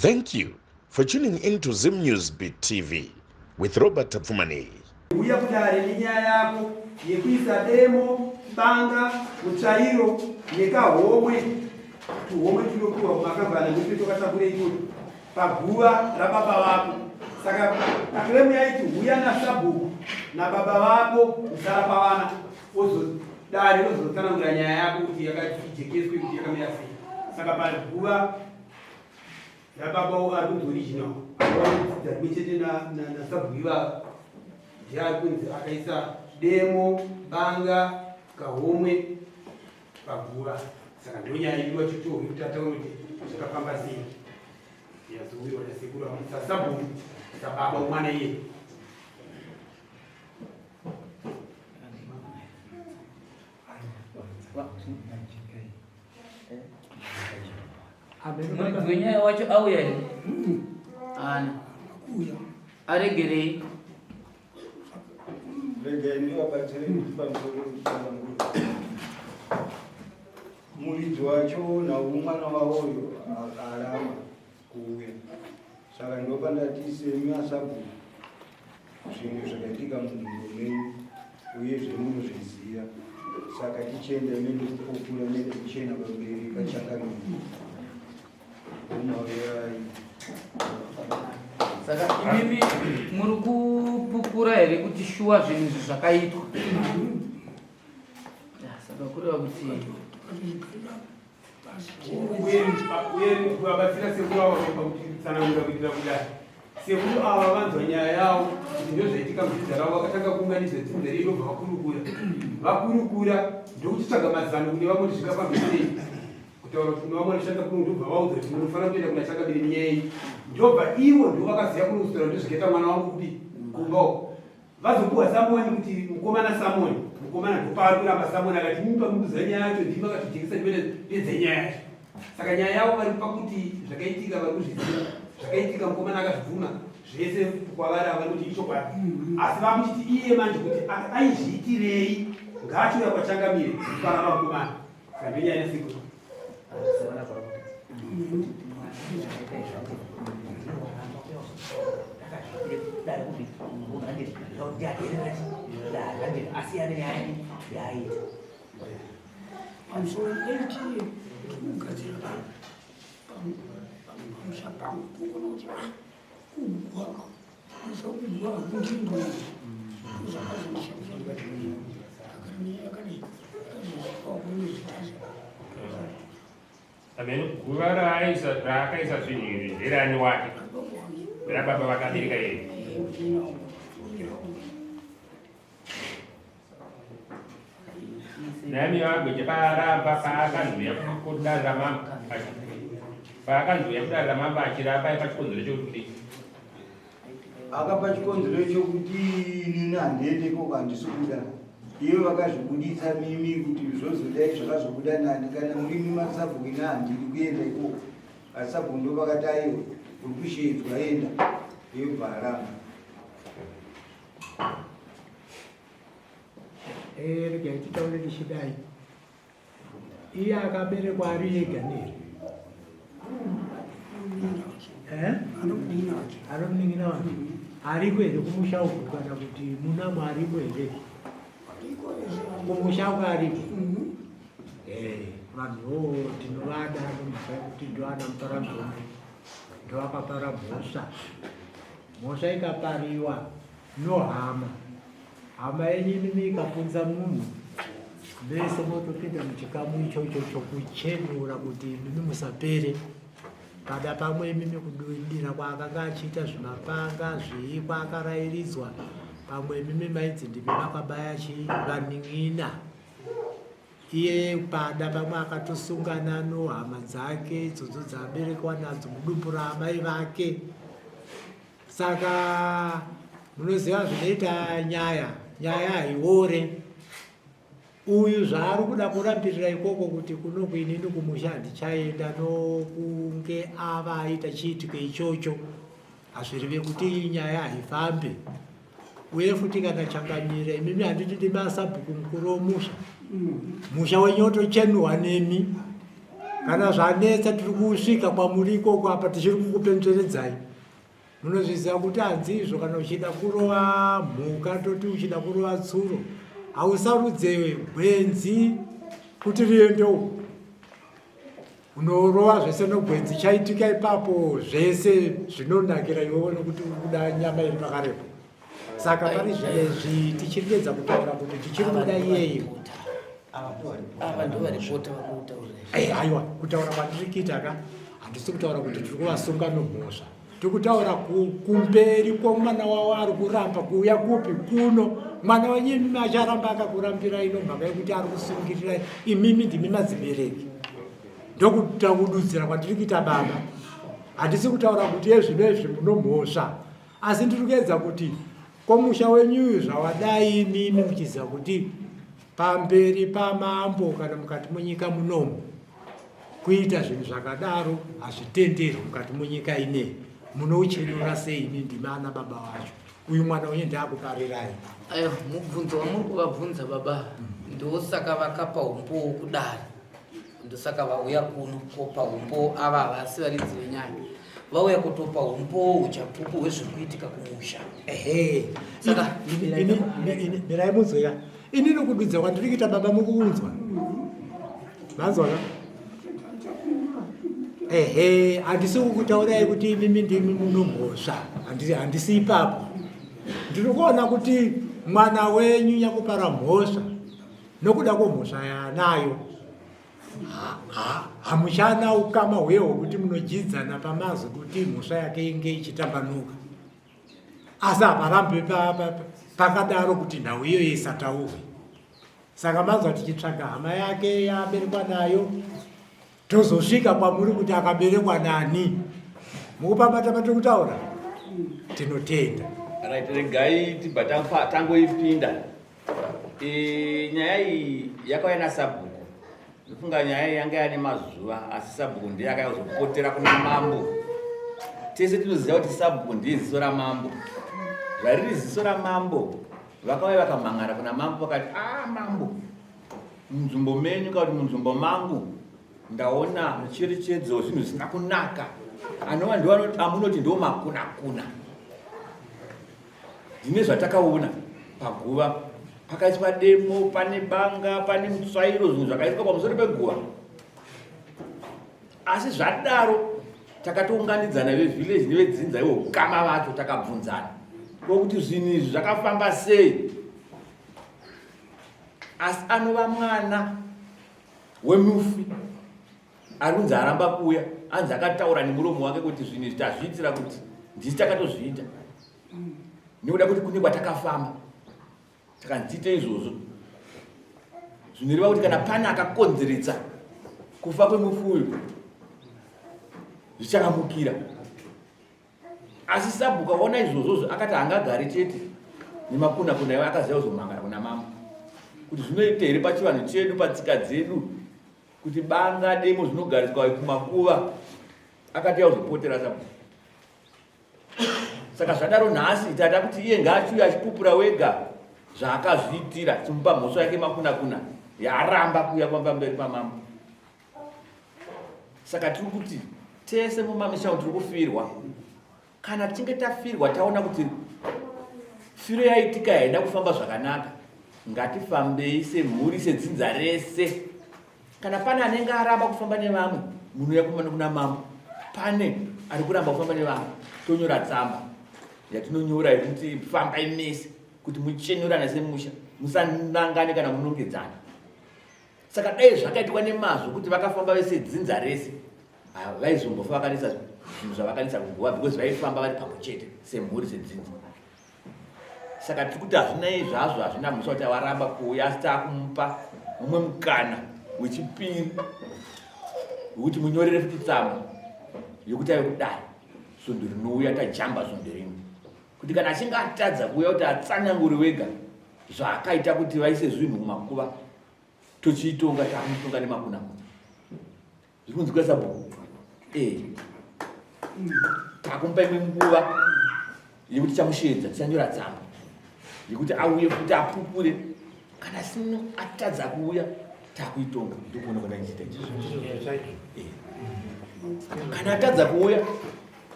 Thank you for tuning into Zim News Beat TV with Robert Tapfumani. Uya kudare ninyaya yako yekuisa demo banga muchairo yeka homwe tunokuwa kumakambana kuti tokatambure ikuti paguva rababa vako. Saka aklemu yaiti uya na sabhuku na baba vako usara pavana dare ozotsanangura nyaya yako kuti yakajekeswe kuti yakamira sei. Saka paguva rababa ari kunzi original dzimwechete na sabhuku ivava kunzi akaisa demo banga kahomwe paguva. Saka ndonyaya idiwa chitoro kuti ataure kuti zvakafamba sei yazouyiwa nasekuru amutsa sabhuku sababa umwana iye. Mwenye wacho auya ana aregere mulidzi wacho na umwana wawoyo arama kuuya. Saka ndopandati semya sabhuku zvinhu zvakaitika munzvimbo menyu uye zvemunozviziva. Saka tichienda mende kupupura mende kuchena pamberi pachangamiri umaverai. saka imimi muri kupupura here kuti shuwa zvinhu izvi zvakaitwa. Saka kureva kuti uye kuvabatsira sekuru ava pakutsanangura kuitira kudai sekuru ava vanzwa nyaya yavo kuti ndo zvaitika mudzidza ravo vakatanga kuunganidza dzinza redu vobva vakurukura ndokuchitsvaga mazano kune vamwe kuti zvingafambe sei, kutaura kuti kune vamwe vanoshanda kuno ndobva vaudza kuti munofanira kuenda kuna chakabiri nenyaya ndobva ivo ndo vakaziva kunostora ndozvikaita mwana wangu kuti kumbao vazopuhwa Samoni kuti mukomana Samoni mukomana ndopari kuramba Samoni akati mupa mukuziva nyaya yacho ndimi akatijekesa ndipedze nyaya yacho. Saka nyaya yavo vari pakuti zvakaitika vari kuzviziva zvakaitika mukomana akazvibvuma zvese kwavari avanoti ichokwadi, asi vakuchiti iye manje kuti aizviitirei ngaachouya kwachangamire kuparava mukomana. Saka ndonyaya yasekuru. Ameno kuvara rakaisa zvinhu izvi nderani wake rababa vakabereka here. Nami wagweje paramba paakanzouya kudarama mamba achirapa pachikonzero chokuti akapa chikonzero chokuti nini handende koko handisi kuda. Ivo vakazvibudisa mimi kuti zvozodai zvakazobuda nani kana murimi masabhuku ina handiri kuenda ikoko. Asi sabhuku ndo vakati aiwa uri kushedzwa enda iyo bharama. Regai titaure nechidai. Iye akaberekwa ari ega neri anomuningina wake ariko here kumusha uku kana kuti muna mwariko here kumusha uku ariko. Vanhuwo tinovada kuti ndoana muparanzombe ndoakapara mhosva. Mhosva ikapariwa nohama hama yenyu mimi ikapunza munhu vese motopinda muchikamu ichocho chokuchenura kuti mimi musapere. Kada pamwe mimi kudindira kwaakanga achiita zvimapanga zveikwa akarayiridzwa pamwe mimi maidzi ndimi makabaya chivaning'ina. Iye pada pamwe akatosungana nohama dzake idzodzo dzaaberekwa nadzo mudumbu raamai vake. Saka munoziva zvinoita nyaya haiore. Uyu zvaari kuda kurambirira ikoko kuti kunoku inini kumusha handichaenda nokunge ava aita chiitiko ichocho hazvirive kuti nyaya haifambe. Uye futi kana changamire imimi handiti ndimi asabhuku mukuru womusha. Musha wenyu wotochenurwa nemi. kana zvanetsa tiri kusvika kwamuri ikoko apa tichiri kukupemberedzai. Munozviziva kuti hanzizvo kana uchida kurova mhuka toti uchida kurova tsuro hausarudze gwenzi kuti riende uko. Unorova zvese negwenzi chaitika ipapo zvese zvinonakira iwewe nokuti kuda nyama iri pakarepo. Saka pari zvinezvi tichiri kuedza kutaura kuti tichiri kuda iyeyo. Ava ndo varipota vakutaura. Aiwa, kutaura kwatiri kuita ka handisi kutaura kuti tiri kuvasunga nomhosva. Tiri kutaura kumberi kwomwana wawo ari kuramba kuuya kupi kuno. Mwana wenyemi acharamba akakurambira ino mhaka yekuti ari kusungirira imimi ndimi madzibereki. Ndokutakududzira kwatiri kuita baba. Handisi kutaura kuti ezvinezvi munomhosva. Asi ndiri kuedza kuti komusha wenyuyu zvawadai imimi muchiziva kuti pamberi pamambo kana mukati munyika munomu kuita zvinhu zvakadaro hazvitenderwi mukati munyika ineyi. Munouchenura sei ini ndimi ana baba wacho. Uyu mwana wenyu ndaakuparirai. Ayo mubvunzo wamuri kuvabvunza baba ndosaka vakapa umbo kudara. Ndosaka vauya kuno kopa umbo ava havasi varidzi venyaya. Vauya kutopa umbo uchapupu hwezviri kuitika kumusha. Saka mirai muzoya. Ini nokududza kwandiri kuita baba mukuunzwa. Manzwa ka? Handisi kukutaurai kuti imimi ndimi munomhosva. Handisi ipapo. Ndiri kuona kuti mwana wenyu nyakupara mhosva nokuda kwemhosva yaanayo. Hamuchana ukama hweho kuti munojidzana pamazi kuti mhosva yake inge ichitambanuka. Asi haparambe pakadaro kuti nhau iyoyo isataurwe. Saka manzwa tichitsvaga hama yake yaberekwa nayo tozosvika kwamuri kuti akaberekwa nani. Mukupambata patiri kutaura tinotenda. Right, regai tibva tangoipinda. Nyaya iyi yakauya nasabhuku. Ndofunga nyaya yanga yane mazuva asi sabhuku ndiye akazopotera kuna mambo. Tese tinoziva kuti sabhuku ndiye ziso ramambo. Zvariri ziso ramambo vakauya vakamhangara kuna mambo vakati mambo munzvimbo menyu kana kuti munzvimbo mangu ndaona mucherechedzo zvinhu zvisina kunaka. Anova ndiwo amunoti ndo makuna-kuna. Ndine zvatakaona paguva pakaiswa demo, pane banga, pane mutsvairo, zvinhu zvakaiswa pamusoro peguva. Asi zvadaro takatounganidzana vevhileji nevedzinza ivo ukama vacho takabvunzana kuti zvinhu izvi zvakafamba sei. Asi anova mwana wemufi ari kunzi aramba kuuya, anzi akataura nemuromo wake kuti zvinhu izvi tazviitira kuti ndisi takatozviita nekuda kuti kune kwatakafamba takanziita izvozvo. Zvinoreva kuti kana pane akakonzeredza kufa kwemufi uyu zvichakamukira. Asi sabhuku akaona izvozvo akati hangagari chete nemakuna-kuna iwe, akaziva kuzomhangara kuna mambo kuti zvinoita here pachivanhu chedu, patsika dzedu kuti banga demo zvinogariswa kumakuva. Akati yauzopotera sabhuku. Saka zvadaro nhasi tata kuti iye ngaachiuya achipupura wega zvaakazviitira chimupa mhosva yake makuna-kuna yaramba kuuya pamberi pamambo. Saka tiri kuti tese mumamisha tiri kufirwa. Kana tichinge tafirwa taona kuti firo yaitika yaida kufamba zvakanaka, ngatifambei semhuri, sedzinza rese. Kana pane anenge aramba kufamba nevamwe, munhu yakumana kuna mambo. Pane ari kuramba kufamba nevamwe, tonyora tsamba yatinonyora yekuti fambai mese kuti muchenyurane semusha, musanangane kana munongedzana. Saka dai zvakaitwa nemazvo kuti vakafamba vese dzinza rese, vaizombofa vakanisa zvinhu zvavakanisa kuguva because vaifamba vari pamwe chete semhuri sedzinza. Saka tiri kuti hazvina izvazvo, hazvina musa kuti waramba kuuya, asi taakumupa mumwe mukana wechipiri wekuti munyorere futi tsamba yokuti ave kudai svondo rinouya tajamba svondo rimwe, kuti kana achinge atadza kuuya kuti atsanangure wega zvaakaita kuti vaise zvinhu mumakuva tochiitonga taamutonga nemakuna-kuna. Zviri kunzi kwesabhuku takumupa imwe nguva yekuti chamushedza tichanyora tsamba yekuti auye kuti apupure. Kana sino atadza kuuya takuitonga ndikuona kana ichita ichi kana atadza kuuya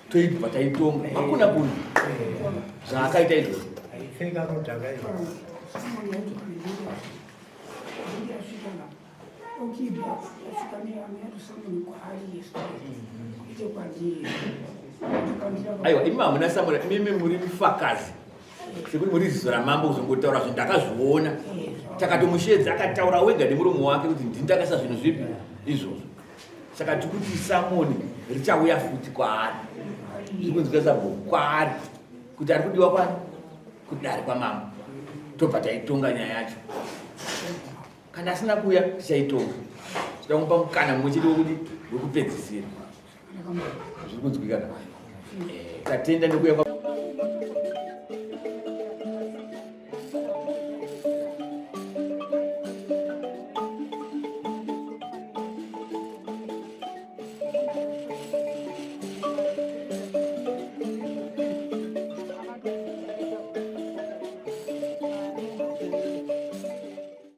toibva taitonga hakuna kunhu zvaakaita izvozvo aipfeka mudhaka iyo aiwa imi hamuna Samuel, mimi muri mufakazi sekuti muri zizo ramambo kuzongotaura zvinhu ndakazviona takatomushedza akataura wega nemuromo wake kuti ndindakasa zvinhu zvipi izvozvo saka tikuti Samoni richauya futi kwaari zvikunzwika sabhuku kwaari kuti ari kudiwa kwani kudare kwamambo tobva taitonga nyaya yacho kana asina kuuya tichaitonga tichamupa mukana mumwe chete wekuti wekupedzisira zviri kunzwika tatenda nekuuya